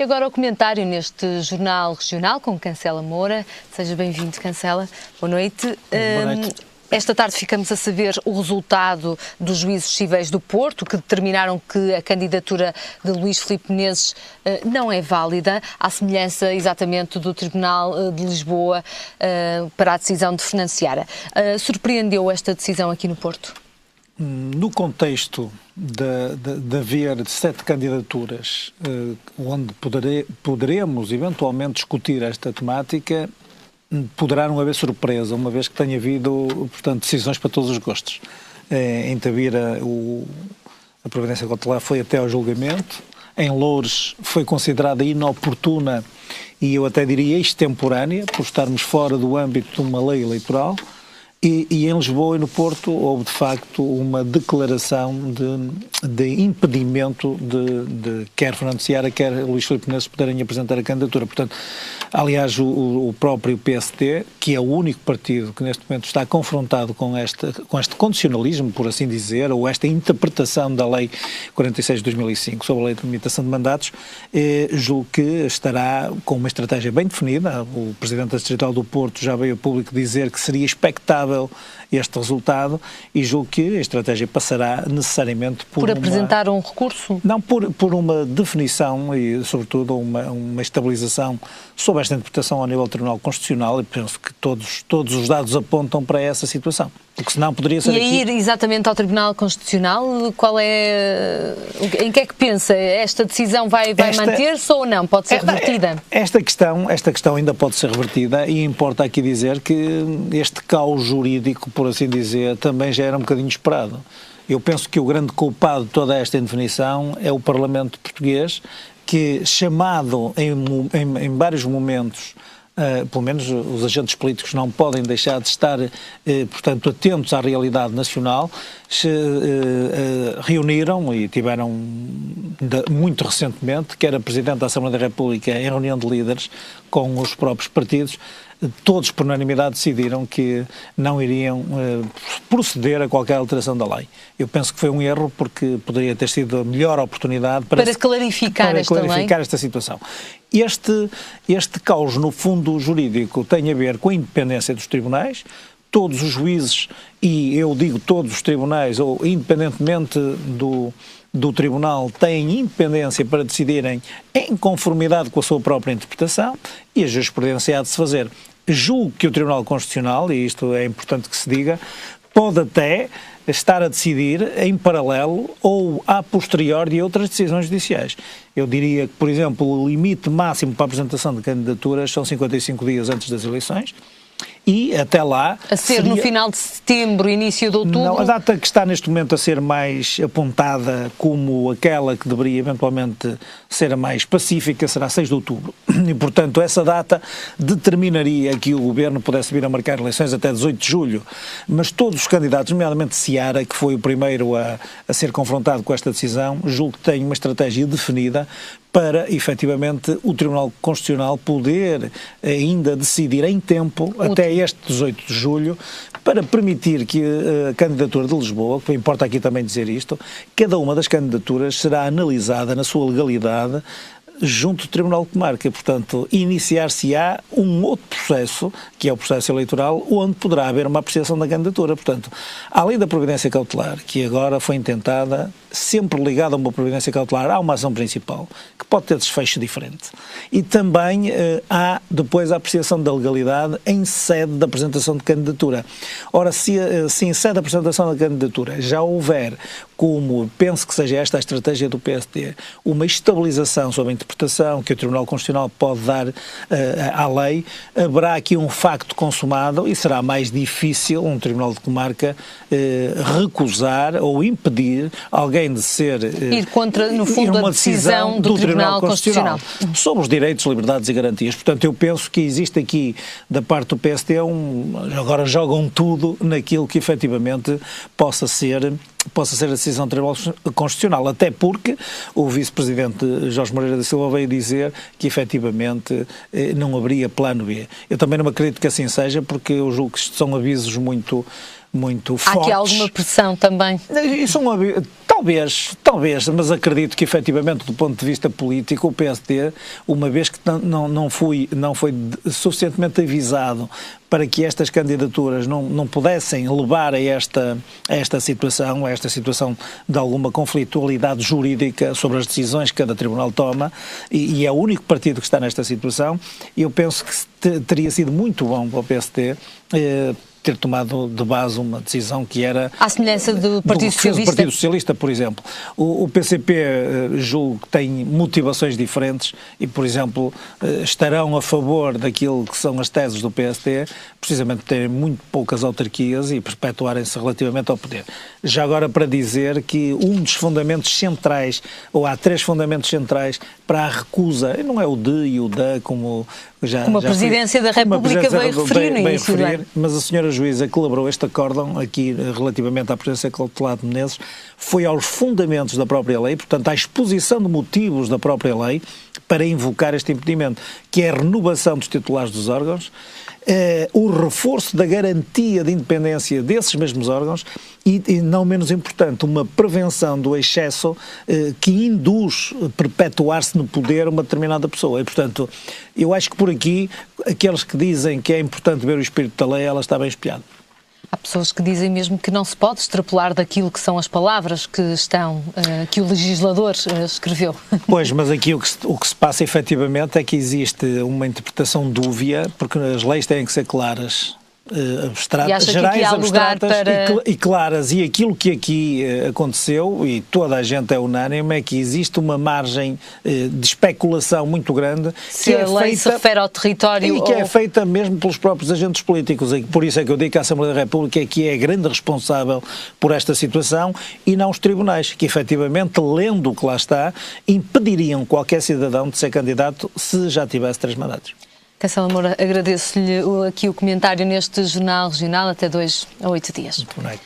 E agora o comentário neste Jornal Regional com Cancela Moura. Seja bem-vindo, Cancela. Boa noite. Boa noite. Esta tarde ficamos a saber o resultado dos juízes civis do Porto, que determinaram que a candidatura de Luís Filipe Menezes não é válida, à semelhança exatamente do Tribunal de Lisboa para a decisão de Fernando Seara. Surpreendeu esta decisão aqui no Porto? No contexto de haver 7 candidaturas onde poderemos eventualmente discutir esta temática, poderá não haver surpresa, uma vez que tenha havido, portanto, decisões para todos os gostos. Em Tavira, a providência cautelar foi até ao julgamento. Em Loures foi considerada inoportuna e eu até diria extemporânea, por estarmos fora do âmbito de uma lei eleitoral. E em Lisboa e no Porto houve, de facto, uma declaração de impedimento de quer Fernando Seara, quer Luís Filipe Menezes poderem apresentar a candidatura. Portanto, aliás, o próprio PSD, que é o único partido que neste momento está confrontado com este condicionalismo, por assim dizer, ou esta interpretação da Lei 46 de 2005 sobre a Lei de Limitação de Mandatos, julgo que estará com uma estratégia bem definida. O Presidente da Distrital do Porto já veio a público dizer que seria expectável este resultado e julgo que a estratégia passará necessariamente por apresentar um recurso? Não, por uma definição e, sobretudo, uma estabilização sobre esta interpretação ao nível do Tribunal Constitucional, e penso que todos os dados apontam para essa situação. Porque senão poderia ser. E a ir exatamente ao Tribunal Constitucional, em que é que pensa? Esta decisão vai manter-se ou não? Pode ser revertida? Esta questão ainda pode ser revertida e importa aqui dizer que este caos jurídico, por assim dizer, também já era um bocadinho esperado. Eu penso que o grande culpado de toda esta indefinição é o Parlamento português, que, chamado em vários momentos, pelo menos os agentes políticos não podem deixar de estar, portanto, atentos à realidade nacional, se reuniram e tiveram, muito recentemente, quer a Presidente da Assembleia da República em reunião de líderes com os próprios partidos, todos por unanimidade decidiram que não iriam proceder a qualquer alteração da lei. Eu penso que foi um erro porque poderia ter sido a melhor oportunidade para clarificar esta situação. Este caos, no fundo jurídico, tem a ver com a independência dos tribunais. Todos os juízes, e eu digo todos os tribunais, ou independentemente do tribunal, têm independência para decidirem em conformidade com a sua própria interpretação, e a jurisprudência há de se fazer. Julgo que o Tribunal Constitucional, e isto é importante que se diga, pode até estar a decidir em paralelo ou a posteriori de outras decisões judiciais. Eu diria que, por exemplo, o limite máximo para a apresentação de candidaturas são 55 dias antes das eleições. E até lá... A ser no final de setembro, início de outubro? Não, a data que está neste momento a ser mais apontada como aquela que deveria eventualmente ser a mais pacífica será 6 de outubro. E, portanto, essa data determinaria que o Governo pudesse vir a marcar eleições até 18 de julho. Mas todos os candidatos, nomeadamente Seara, que foi o primeiro a ser confrontado com esta decisão, julgo que tem uma estratégia definida para, efetivamente, o Tribunal Constitucional poder ainda decidir em tempo, até este 18 de julho, para permitir que a candidatura de Lisboa, que importa aqui também dizer isto, cada uma das candidaturas será analisada na sua legalidade junto do Tribunal de Comarca. Portanto, iniciar-se-á um outro processo, que é o processo eleitoral, onde poderá haver uma apreciação da candidatura. Portanto, além da providência cautelar, que agora foi intentada, sempre ligada a uma providência cautelar, há uma ação principal, que pode ter desfecho diferente. E também há depois a apreciação da legalidade em sede da apresentação de candidatura. Ora, se em sede da apresentação da candidatura já houver, como penso que seja esta a estratégia do PSD, uma estabilização sobre a interpretação que o Tribunal Constitucional pode dar à lei, haverá aqui um facto consumado e será mais difícil um Tribunal de Comarca recusar ou impedir alguém de ser... ir contra, no fundo, a decisão do Tribunal Constitucional sobre os direitos, liberdades e garantias. Portanto, eu penso que existe aqui, da parte do PSD, agora jogam tudo naquilo que efetivamente possa ser a decisão do Tribunal Constitucional, até porque o Vice-Presidente Jorge Moreira da Silva veio dizer que efetivamente não haveria plano B. Eu também não acredito que assim seja, porque eu julgo que isto são avisos muito fortes. Há aqui alguma pressão também? Talvez, mas acredito que efetivamente do ponto de vista político o PSD, uma vez que não foi suficientemente avisado para que estas candidaturas não pudessem levar a esta situação de alguma conflitualidade jurídica sobre as decisões que cada tribunal toma, e é o único partido que está nesta situação, eu penso que teria sido muito bom para o PSD ter tomado de base uma decisão que era... À semelhança do Partido Socialista. Do Partido Socialista, por exemplo. O PCP, julgo que tem motivações diferentes e, por exemplo, estarão a favor daquilo que são as teses do PSD, precisamente por terem muito poucas autarquias e perpetuarem-se relativamente ao poder. Já agora para dizer que um dos fundamentos centrais, ou há 3 fundamentos centrais para a recusa, não é o de e o da, como a Presidência da República veio referir no início do ano. Mas a senhora juíza que elaborou este acórdão aqui relativamente à presença cautelar de Menezes foi aos fundamentos da própria lei, portanto à exposição de motivos da própria lei para invocar este impedimento, que é a renovação dos titulares dos órgãos, o reforço da garantia de independência desses mesmos órgãos e, não menos importante, uma prevenção do excesso que induz a perpetuar-se no poder uma determinada pessoa. E, portanto, eu acho que por aqui, aqueles que dizem que é importante ver o espírito da lei, ela está bem espiada. Há pessoas que dizem mesmo que não se pode extrapolar daquilo que são as palavras que o legislador escreveu. Pois, mas aqui o que se passa efetivamente é que existe uma interpretação dúvia, porque as leis têm que ser claras, abstratas, gerais, abstratas e claras, e aquilo que aqui aconteceu, e toda a gente é unânime, é que existe uma margem de especulação muito grande se a lei se refere ao território e que é feita mesmo pelos próprios agentes políticos, e por isso é que eu digo que a Assembleia da República é que é a grande responsável por esta situação e não os tribunais, que efetivamente, lendo o que lá está, impediriam qualquer cidadão de ser candidato se já tivesse 3 mandatos. Cancela Moura, agradeço-lhe aqui o comentário neste Jornal Regional. Até 2 a 8 dias. Muito bem.